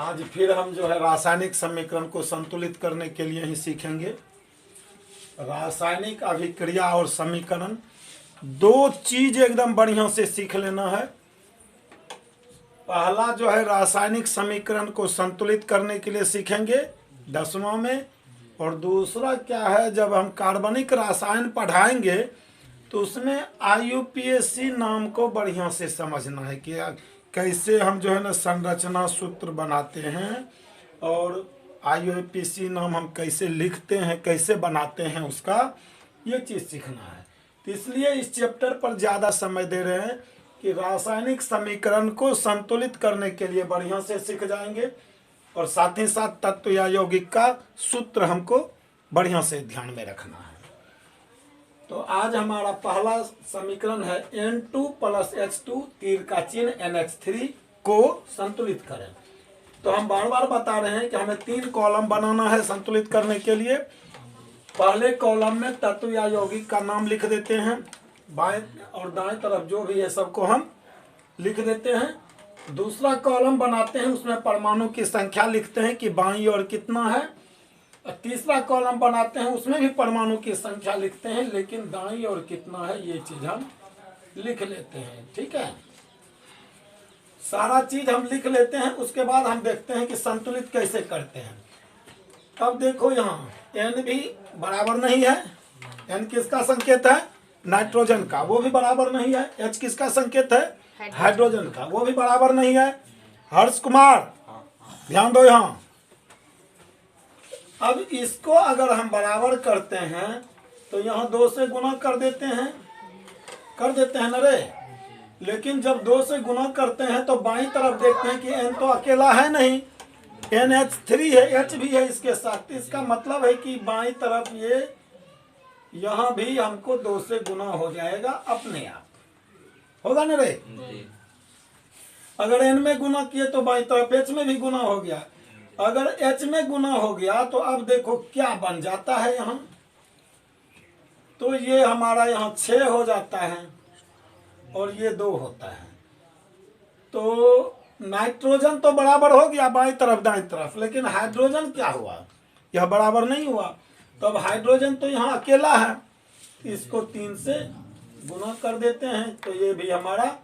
आज फिर हम जो है रासायनिक समीकरण को संतुलित करने के लिए ही सीखेंगे। रासायनिक अभिक्रिया और समीकरण दो चीज एकदम बढ़िया से सीख लेना है। पहला जो है रासायनिक समीकरण को संतुलित करने के लिए सीखेंगे 10वां में, और दूसरा क्या है, जब हम कार्बनिक रसायन पढ़ाएंगे तो उसमें IUPAC नाम को बढ़िया से समझना है कि कैसे हम जो है ना संरचना सूत्र बनाते हैं, और IUPAC नाम हम कैसे लिखते हैं, कैसे बनाते हैं, उसका ये चीज़ सीखना है। तो इसलिए इस चैप्टर पर ज़्यादा समय दे रहे हैं कि रासायनिक समीकरण को संतुलित करने के लिए बढ़िया से सीख जाएंगे, और साथ ही साथ तत्व या यौगिक का सूत्र हमको बढ़िया से ध्यान में रखना है। तो आज हमारा पहला समीकरण है N2 + H2 तीर का चिन्ह NH3 को संतुलित करें। तो हम बार बार बता रहे हैं कि हमें 3 कॉलम बनाना है संतुलित करने के लिए। पहले कॉलम में तत्व या यौगिक का नाम लिख देते हैं, बाएं और दाएं तरफ जो भी है सबको हम लिख देते हैं। दूसरा कॉलम बनाते हैं, उसमें परमाणु की संख्या लिखते हैं कि बाईं ओर कितना है। तीसरा कॉलम बनाते हैं, उसमें भी परमाणु की संख्या लिखते हैं, लेकिन दाईं ओर कितना है ये चीज हम लिख लेते हैं। ठीक है, सारा चीज हम लिख लेते हैं। उसके बाद हम देखते हैं कि संतुलित कैसे करते हैं। अब देखो यहाँ N भी बराबर नहीं है। N किसका संकेत है? नाइट्रोजन का, वो भी बराबर नहीं है। H किसका संकेत है? हाइड्रोजन का, वो भी बराबर नहीं है। हर्ष कुमार ध्यान दो यहाँ। अब इसको अगर हम बराबर करते हैं तो यहाँ 2 से गुना कर देते हैं ना रे। लेकिन जब 2 से गुना करते हैं तो बाईं तरफ देखते हैं कि N तो अकेला है नहीं, NH3 है, H भी है इसके साथ। इसका मतलब है कि बाईं तरफ ये यहाँ भी हमको 2 से गुना हो जाएगा, अपने आप होगा ना रे। अगर N में गुना किए तो बाईं तरफ H में भी गुना हो गया। अगर H में गुना हो गया तो अब देखो क्या बन जाता है यहाँ, तो ये हमारा यहाँ 6 हो जाता है और ये 2 होता है। तो नाइट्रोजन तो बराबर हो गया बाईं तरफ दाईं तरफ, लेकिन हाइड्रोजन क्या हुआ? यह बराबर नहीं हुआ। तो अब हाइड्रोजन तो यहाँ अकेला है, इसको 3 से गुना कर देते हैं तो ये भी हमारा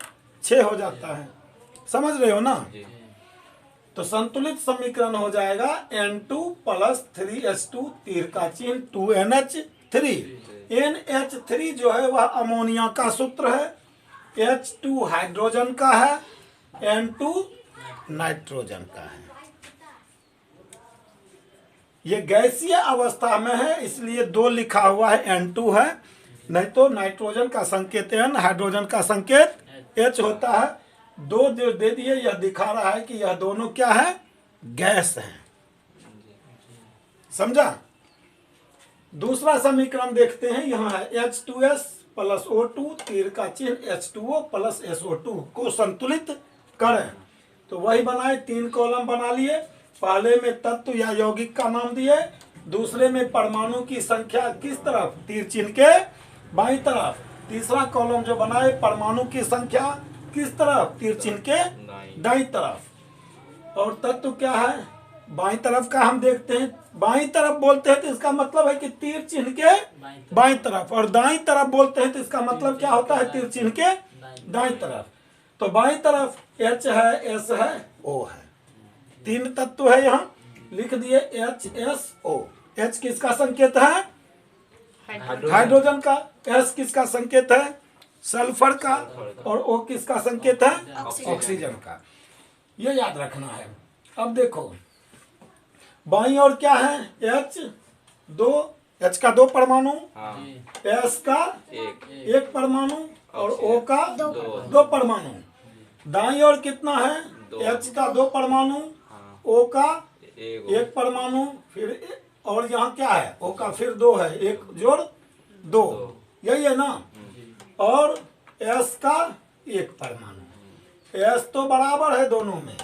6 हो जाता है। समझ रहे हो ना? तो संतुलित समीकरण हो जाएगा N2 + 3H2 तीर का चिन्ह 2NH3। NH3 जो है वह अमोनिया का सूत्र है, H2 हाइड्रोजन का है, N2 नाइट्रोजन का है। ये गैसीय अवस्था में है, इसलिए 2 लिखा हुआ है, N2 है। नहीं तो नाइट्रोजन का संकेत N, हाइड्रोजन का संकेत H होता है। 2 जो दे दिए, यह दिखा रहा है कि यह दोनों क्या है? गैस है। समझा? दूसरा समीकरण देखते हैं। यहाँ है H2S + O2 तीर का चिन्ह H2O + SO2 को संतुलित करें। तो वही बनाए, 3 कॉलम बना लिए। पहले में तत्व या यौगिक का नाम दिए, दूसरे में परमाणु की संख्या किस तरफ? तीर चिन्ह के बाईं तरफ। तीसरा कॉलम जो बनाए, परमाणु की संख्या किस तरफ? तीर चिन्ह के दाईं तरफ। और तत्व क्या है? बाईं तरफ का हम देखते हैं। बाईं तरफ बोलते हैं तो इसका मतलब है कि तीर चिन्ह के बाईं तरफ, और दाईं तरफ बोलते हैं तो इसका मतलब क्या होता है? तीर चिन्ह के दाईं तरफ। तो बाईं तरफ H है, S है, O है, 3 तत्व है। यहाँ लिख दिए HSO। H किसका संकेत है? हाइड्रोजन का। S किसका संकेत है? सल्फर का। और O किसका संकेत है? ऑक्सीजन का। ये याद रखना है। अब देखो बाईं ओर क्या है? H का 2 परमाणु, S का 1 परमाणु और O का 2 परमाणु। दाईं ओर कितना है? H का 2 परमाणु, O का 1 परमाणु, फिर और यहाँ क्या है? O का फिर 2 है, 1 जोड़ 2, यही है ना। और S का 1 परमाणु। S तो बराबर है दोनों में,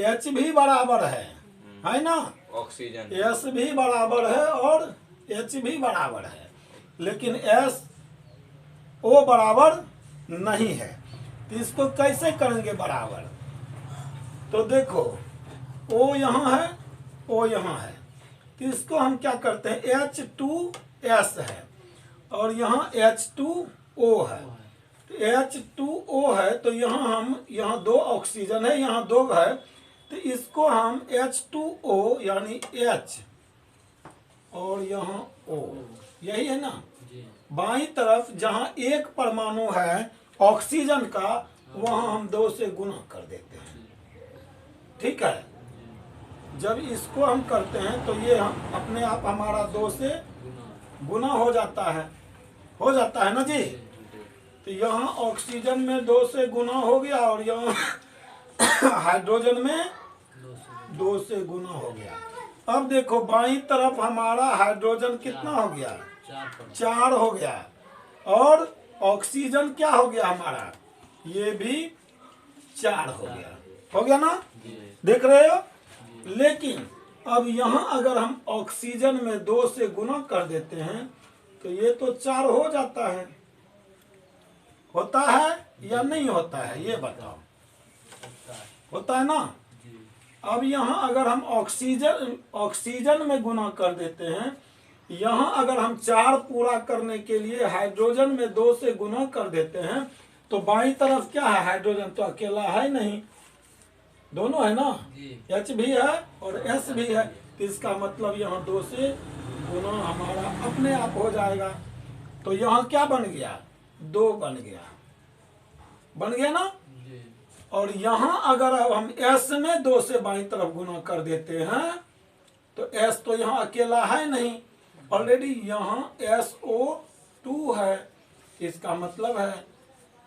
H भी बराबर है ना। ऑक्सीजन S भी बराबर है और H भी बराबर है, लेकिन SO बराबर नहीं है। तो इसको कैसे करेंगे बराबर? तो देखो O यहाँ है, O यहाँ है, तो इसको हम क्या करते हैं, H2S है और यहाँ H2O है। तो H2O है तो यहाँ 2 ऑक्सीजन है, यहाँ 2 है, तो इसको हम H2O यानी H और यहाँ O, यही है ना। बाईं तरफ जहाँ एक परमाणु है ऑक्सीजन का, वहाँ हम 2 से गुना कर देते हैं, ठीक है। जब इसको हम करते हैं तो ये हम अपने आप हमारा 2 से गुना हो जाता है ना जी। तो यहाँ ऑक्सीजन में 2 से गुना हो गया और यहाँ हाइड्रोजन में 2 से गुना हो गया। अब देखो बाईं तरफ हमारा हाइड्रोजन कितना हो गया, 4 हो गया, और ऑक्सीजन क्या हो गया हमारा, ये भी 4 हो गया ना, देख रहे हो। लेकिन अब यहाँ अगर हम ऑक्सीजन में 2 से गुना कर देते हैं तो ये तो 4 हो जाता है, होता है या नहीं होता है, ये बताओ, होता है ना। अब यहाँ अगर हम ऑक्सीजन में गुना कर देते हैं, यहाँ अगर हम 4 पूरा करने के लिए हाइड्रोजन में 2 से गुना कर देते हैं तो बाईं तरफ क्या है, हाइड्रोजन तो अकेला है नहीं, दोनों है ना, H भी है और S भी है, तो इसका मतलब यहाँ 2 से गुना हमारा अपने आप हो जाएगा। तो यहाँ क्या बन गया, 2 बन गया ना। और यहाँ अगर हम S में 2 से बाईं तरफ गुना कर देते हैं तो S तो यहाँ अकेला है नहीं, ऑलरेडी यहाँ SO2 है, इसका मतलब है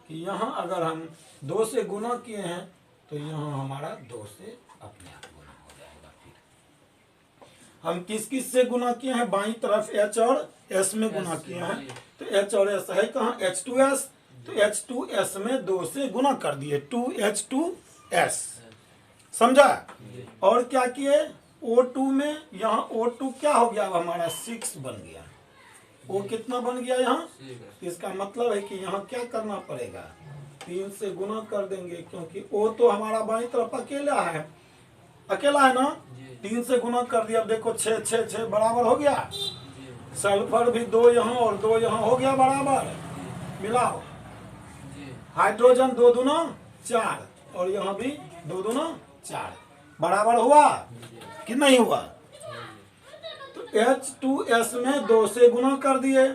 कि यहाँ अगर हम 2 से गुना किए हैं तो यहाँ हमारा 2 से अपने आप गुना हो जाएगा। फिर हम किस किस से गुना किए हैं, बाईं तरफ H और S में गुना किए हैं, तो H और S है कहाँ, H2S, तो H2S में 2 से गुना कर दिए, 2H2S, समझा। और क्या किए, O2 में, यहाँ O2 क्या हो गया, अब हमारा 6 बन गया, O कितना बन गया यहाँ, इसका मतलब है कि यहाँ क्या करना पड़ेगा, 3 से गुना कर देंगे, क्योंकि O तो हमारा बाईं तरफ अकेला है ना, 3 से गुना कर दिया। अब देखो 6 बराबर हो गया, सल्फर भी 2 यहाँ और 2 यहाँ हो गया बराबर, मिलाओ, हाइड्रोजन 2 दूना 4 और यहाँ भी 2 दूना 4, बराबर हुआ कि नहीं हुआ। तो H2S में 2 से गुना कर दिए,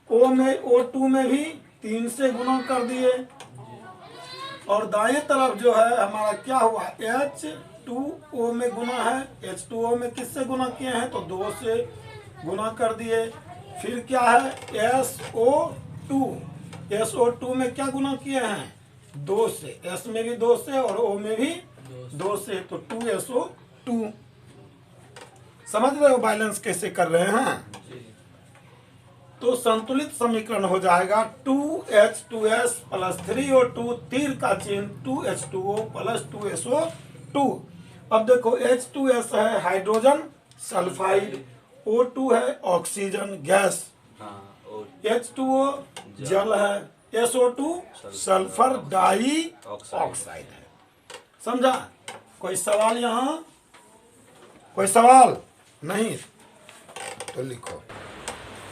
O2 में भी 3 से गुना कर दिए, और दाएं तरफ जो है हमारा क्या हुआ, H2O में गुना है, H2O में किससे गुना किए हैं, तो 2 से गुना कर दिए। फिर क्या है, SO2 में क्या गुना किए हैं, 2 से, S में भी 2 से और O में भी 2 से, तो 2SO2। समझ रहे हो बैलेंस कैसे कर रहे हैं। तो संतुलित समीकरण हो जाएगा 2H2S प्लस 3O2, तीर का चिन्ह 2H2O प्लस 2SO2। अब देखो H2S है हाइड्रोजन सल्फाइड, O2 है ऑक्सीजन गैस, H2O जल है, SO2 सल्फर डाई ऑक्साइड है, समझा। कोई सवाल यहाँ, कोई सवाल नहीं, तो लिखो,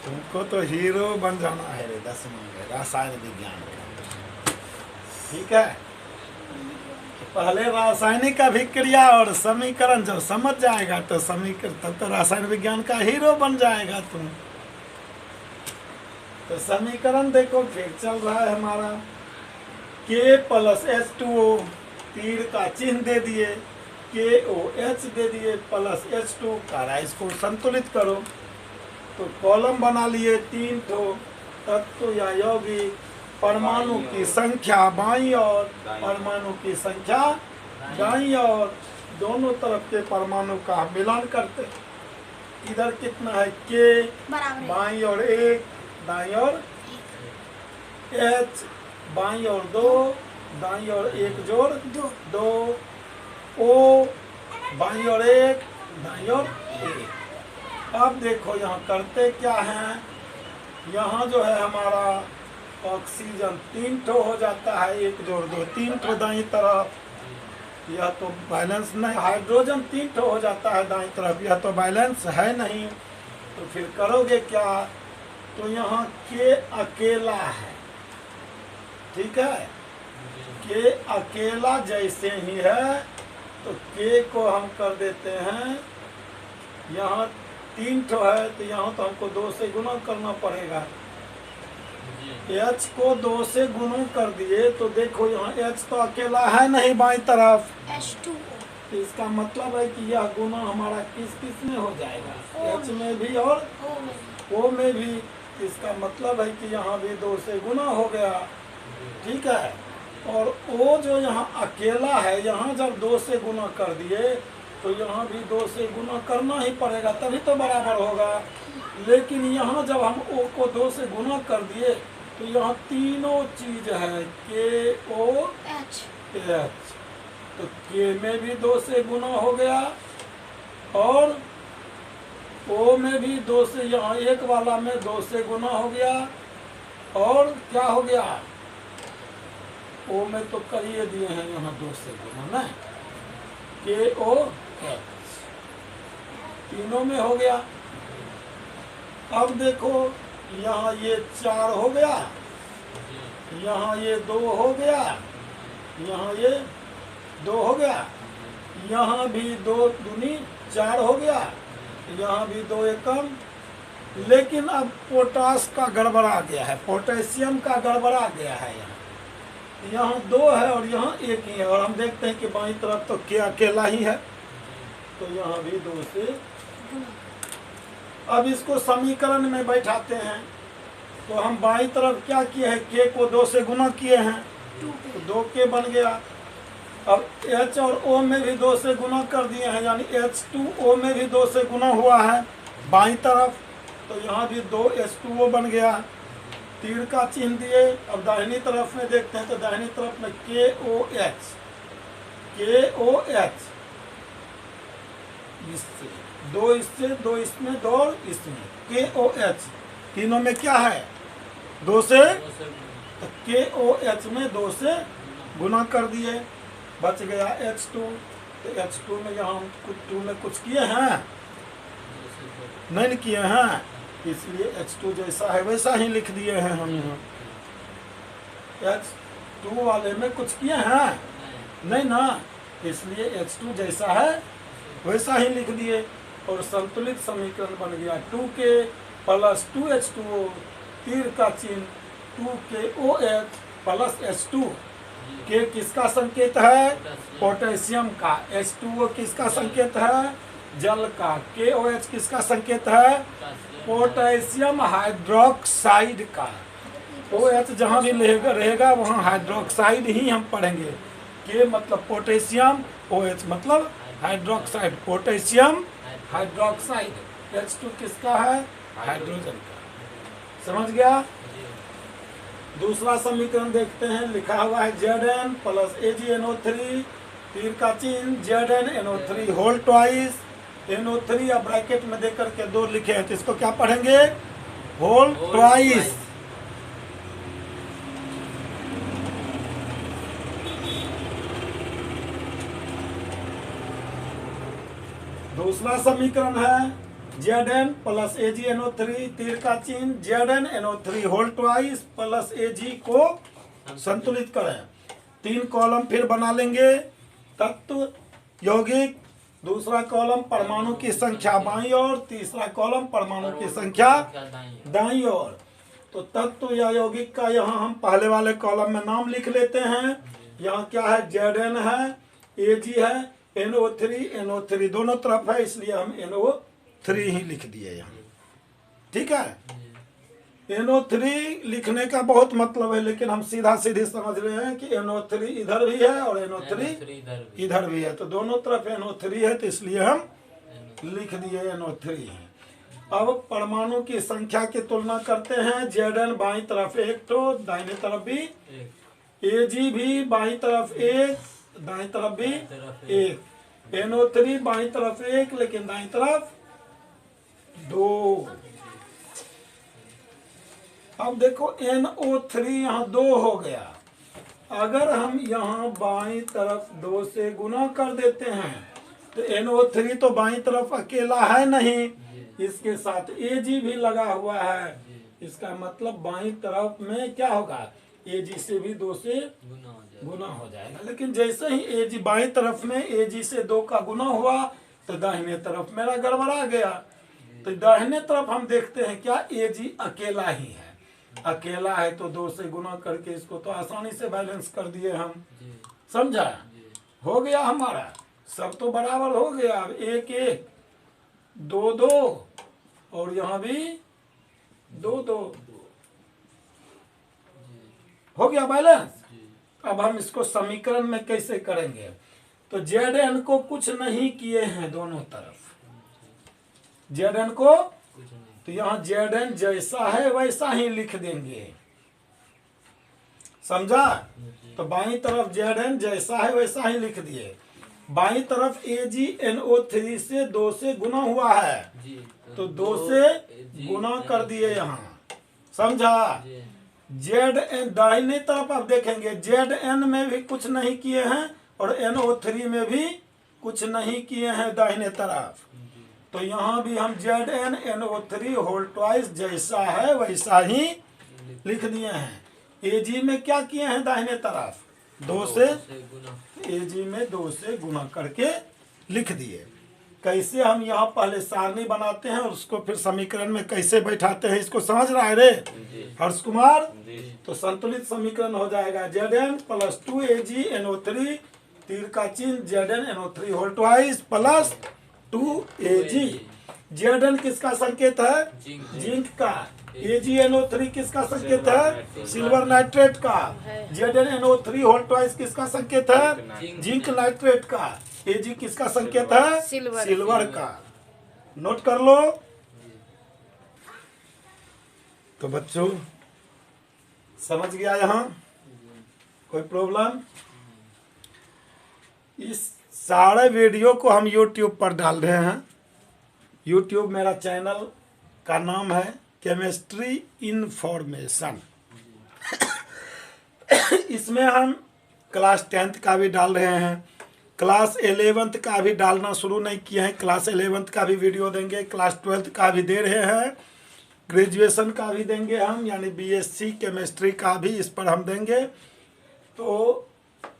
तुमको तो हीरो बन जाना है रे 10वीं में रासायन विज्ञान का, ठीक है। पहले रासायनिक अभिक्रिया और समीकरण जब समझ जाएगा तो समीकरण, तब तो रासायन विज्ञान का हीरो बन जाएगा तुम। तो समीकरण देखो फिर चल रहा है हमारा, K प्लस H2O, तीर का चिन्ह दे दिए, KOH दे दिए प्लस H2 करा, इसको संतुलित करो, तो कॉलम बना लिए 3 ठो तत्व या यौगिक, परमाणु की संख्या बाईं ओर, परमाणु की संख्या दाईं ओर, दोनों तरफ के परमाणु का मिलान करते, इधर कितना है, K बाईं ओर 1, दाईं ओर H, बाईं ओर 2, दाईं ओर 1 जोड़ 2, O बाईं ओर 1, दाईं ओर 1। अब देखो यहाँ करते क्या है, यहाँ जो है हमारा ऑक्सीजन 3 ठो हो जाता है, 1 जोड़ 2 3 ठो दाईं तरफ, यह तो बैलेंस नहीं, हाइड्रोजन 3 ठो हो जाता है दाईं तरफ, यह तो बैलेंस है नहीं, तो फिर करोगे क्या? तो यहाँ के अकेला है, ठीक है, के अकेला जैसे ही है तो के को हम कर देते हैं, यहाँ 3 ठो है तो यहाँ तो हमको 2 से गुना करना पड़ेगा। H को 2 से गुना कर दिए तो देखो यहाँ H तो अकेला है नहीं बाईं तरफ, H2O। तो इसका मतलब है कि यह गुना हमारा किस किस में हो जाएगा? H में भी और O में भी। इसका मतलब है कि यहाँ भी 2 से गुना हो गया, ठीक है। और O जो यहाँ अकेला है, यहाँ जब 2 से गुना कर दिए तो यहाँ भी 2 से गुना करना ही पड़ेगा, तभी तो बराबर होगा। लेकिन यहाँ जब हम O को 2 से गुना कर दिए तो यहाँ तीनों चीज है, के ओ एच, तो के में भी 2 से गुना हो गया और ओ में भी 2 से, यहाँ एक वाला में 2 से गुना हो गया और क्या हो गया? ओ में तो करिए दिए हैं यहाँ 2 से गुना ना, के ओ एच तीनों में हो गया। अब देखो यहाँ ये 4 हो गया, यहाँ ये 2 हो गया, यहाँ ये 2 हो गया, यहाँ भी 2 दूनी 4 हो गया, यहाँ भी 2 एकम। लेकिन अब पोटास का गड़बड़ा गया है, पोटेशियम का गड़बड़ा गया है। यहाँ 2 है और यहाँ 1 ही है, और हम देखते हैं कि बाईं तरफ तो के अकेला ही है, तो यहाँ भी 2 से। अब इसको समीकरण में बैठाते हैं तो हम बाईं तरफ क्या किए हैं? के को 2 से गुना किए हैं तो 2 के बन गया। अब H और O में भी 2 से गुना कर दिए हैं, यानी H2O में भी 2 से गुना हुआ है बाईं तरफ, तो यहाँ भी 2 H2O बन गया। तीर का चिन्ह दिए। अब दाहिनी तरफ में देखते हैं तो दाहिनी तरफ में KOH, KOH इससे 2 इससे 2 इसमें 2 और इसमें KOH तीनों में क्या है? 2 से, तो KOH में 2 से गुना कर दिए, बच गया H2। तो H2 में यहाँ हम कुछ 2 में कुछ किए हैं नहीं किए हैं, इसलिए H2 जैसा है वैसा ही लिख दिए हैं हम यहाँ। H2 वाले में कुछ किए हैं नहीं ना, इसलिए H2 जैसा है वैसा ही लिख दिए और संतुलित समीकरण बन गया 2K प्लस 2H2O, तीर का चिन्ह 2KOH प्लस H2। के किसका संकेत है? पोटेशियम का। H2O किसका संकेत है? जल का। KOH किसका संकेत है? पोटेशियम हाइड्रोक्साइड का। OH जहाँ भी रहेगा वहाँ हाइड्रोक्साइड ही हम पढ़ेंगे। के मतलब पोटेशियम, OH मतलब हाइड्रोक्साइड, पोटेशियम हाइड्रोक्साइड। H2 किसका है? हाइड्रोजन का। समझ गया? दूसरा समीकरण देखते हैं, लिखा हुआ है Zn प्लस AgNO3, तीर का चिन्ह ZnNO3 होल ट्वाइस, NO3 या ब्रैकेट में देख करके 2 लिखे हैं, तो इसको क्या पढ़ेंगे? Whole twice. दूसरा समीकरण है Zn प्लस AgNO3, तीर का चिन्ह ZnNO3 whole twice plus Ag को संतुलित करें। 3 कॉलम फिर बना लेंगे, तत्व यौगिक, दूसरा कॉलम परमाणु की संख्या बाईं ओर, तीसरा कॉलम परमाणु की संख्या दाईं ओर। तो तत्व या यौगिक का यहाँ हम पहले वाले कॉलम में नाम लिख लेते हैं। यहाँ क्या है? Zn है, Ag है, NO3 दोनों तरफ है, इसलिए हम NO3 ही लिख दिए यहाँ। ठीक है, NO3 लिखने का बहुत मतलब है, लेकिन हम सीधा सीधी समझ रहे हैं कि NO3 इधर भी है और NO3 इधर भी है, तो दोनों तरफ NO3 है, तो इसलिए हम लिख दिए NO3 है। अब परमाणु की संख्या की तुलना करते हैं। Zn बाईं तरफ 1 तो दाहिने तरफ भी, Ag भी बाईं तरफ 1, दाईं तरफ भी 1, NO3 बाईं तरफ 1 लेकिन दाईं तरफ 2। अब देखो NO3 यहाँ 2 हो गया, अगर हम यहाँ बाईं तरफ 2 से गुना कर देते हैं तो NO3 तो बाईं तरफ अकेला है नहीं, इसके साथ Ag भी लगा हुआ है। इसका मतलब बाईं तरफ में क्या होगा, Ag से भी 2 से गुना हो जाएगा। लेकिन जैसे ही Ag बाईं तरफ में Ag से 2 का गुना हुआ तो दाहिने तरफ मेरा गड़बड़ा गया। तो दाहिने तरफ हम देखते हैं क्या, Ag अकेला ही है। अकेला है तो 2 से गुना करके इसको तो आसानी से बैलेंस कर दिए हम, समझा। हो गया हमारा, सब तो बराबर हो गया। 1 1 2 2 और यहाँ भी 2 2 हो गया बैलेंस। अब हम इसको समीकरण में कैसे करेंगे, तो Zn को कुछ नहीं किए हैं दोनों तरफ, Zn को, तो यहाँ Zn जैसा है वैसा ही लिख देंगे, समझा। तो बाईं तरफ Zn जैसा है वैसा ही लिख दिए। बाईं तरफ AgNO3 से 2 से गुना हुआ है तो 2 से गुना कर दिए यहाँ, समझा। Zn दाहिनी तरफ आप देखेंगे Zn में भी कुछ नहीं किए हैं और NO3 में भी कुछ नहीं किए हैं दाहिने तरफ। तो यहाँ भी हम ZnNO3 होल ट्वाइस जैसा है वैसा ही लिख दिए हैं। Ag में क्या किए हैं, दाहिने तरफ 2 से, Ag में 2 से गुना करके लिख दिए। कैसे हम यहाँ पहले सारणी बनाते हैं और उसको फिर समीकरण में कैसे बैठाते हैं, इसको समझ रहा है रे हर्ष कुमार। तो संतुलित समीकरण हो जाएगा Zn प्लस 2AgNO3 तीर का चिन्ह ZnNO3 whole twice plus 2Ag। Zn किसका संकेत है, जिंक का। AgNO3 किसका संकेत है, सिल्वर नाइट्रेट का। ZnNO3 होल ट्वाइस किसका संकेत है, जिंक नाइट्रेट का। Ag किसका संकेत है, सिल्वर का। नोट कर लो। तो बच्चों समझ गया यहाँ, कोई प्रॉब्लम। इस सारे वीडियो को हम YouTube पर डाल रहे हैं। YouTube मेरा चैनल का नाम है केमिस्ट्री इन्फॉर्मेशन। इसमें हम क्लास 10th का भी डाल रहे हैं, क्लास 11th का भी डालना शुरू नहीं किए हैं। क्लास 11th का भी वीडियो देंगे, क्लास 12th का भी दे रहे हैं, ग्रेजुएशन का भी देंगे हम, यानी BSc केमिस्ट्री का भी इस पर हम देंगे। तो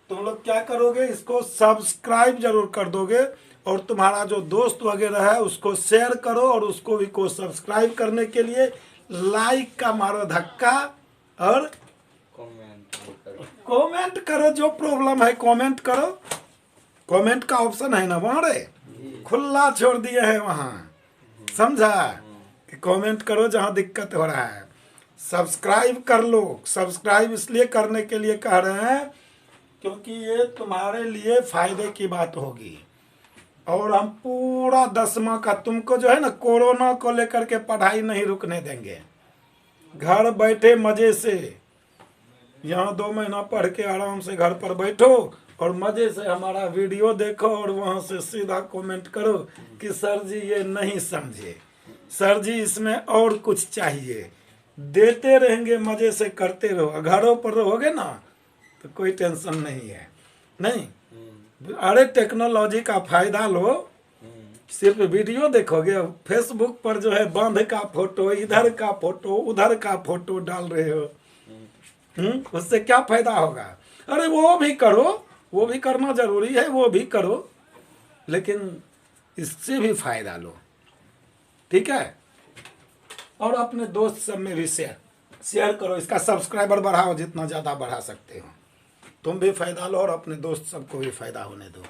तुम लोग क्या करोगे, इसको सब्सक्राइब जरूर कर दोगे और तुम्हारा जो दोस्त वगैरह है उसको शेयर करो और उसको भी को सब्सक्राइब करने के लिए लाइक का मारो धक्का और कमेंट करो। जो प्रॉब्लम है कमेंट करो, कमेंट का ऑप्शन है ना वहाँ रे, खुला छोड़ दिए हैं वहाँ, समझा। कि कमेंट करो जहाँ दिक्कत हो रहा है। सब्सक्राइब कर लो। सब्सक्राइब इसलिए करने के लिए कह रहे हैं क्योंकि ये तुम्हारे लिए फायदे की बात होगी। और हम पूरा 10वां का तुमको जो है ना, कोरोना को लेकर के पढ़ाई नहीं रुकने देंगे। घर बैठे मजे से यहाँ 2 महीना पढ़ के आराम से घर पर बैठो और मजे से हमारा वीडियो देखो और वहाँ से सीधा कमेंट करो कि सर जी ये नहीं समझे, सर जी इसमें और कुछ चाहिए। देते रहेंगे, मजे से करते रहो। घरों पर रहोगे ना तो कोई टेंशन नहीं है। नहीं, अरे टेक्नोलॉजी का फायदा लो। सिर्फ वीडियो देखोगे, फेसबुक पर जो है बंद का फोटो, इधर का फोटो, उधर का फोटो डाल रहे हो, उससे क्या फायदा होगा। अरे वो भी करो, वो भी करना जरूरी है, वो भी करो, लेकिन इससे भी फायदा लो, ठीक है। और अपने दोस्त सब में भी शेयर करो। इसका सब्सक्राइबर बढ़ाओ, जितना ज़्यादा बढ़ा सकते हो। तुम भी फायदा लो और अपने दोस्त सबको भी फायदा होने दो।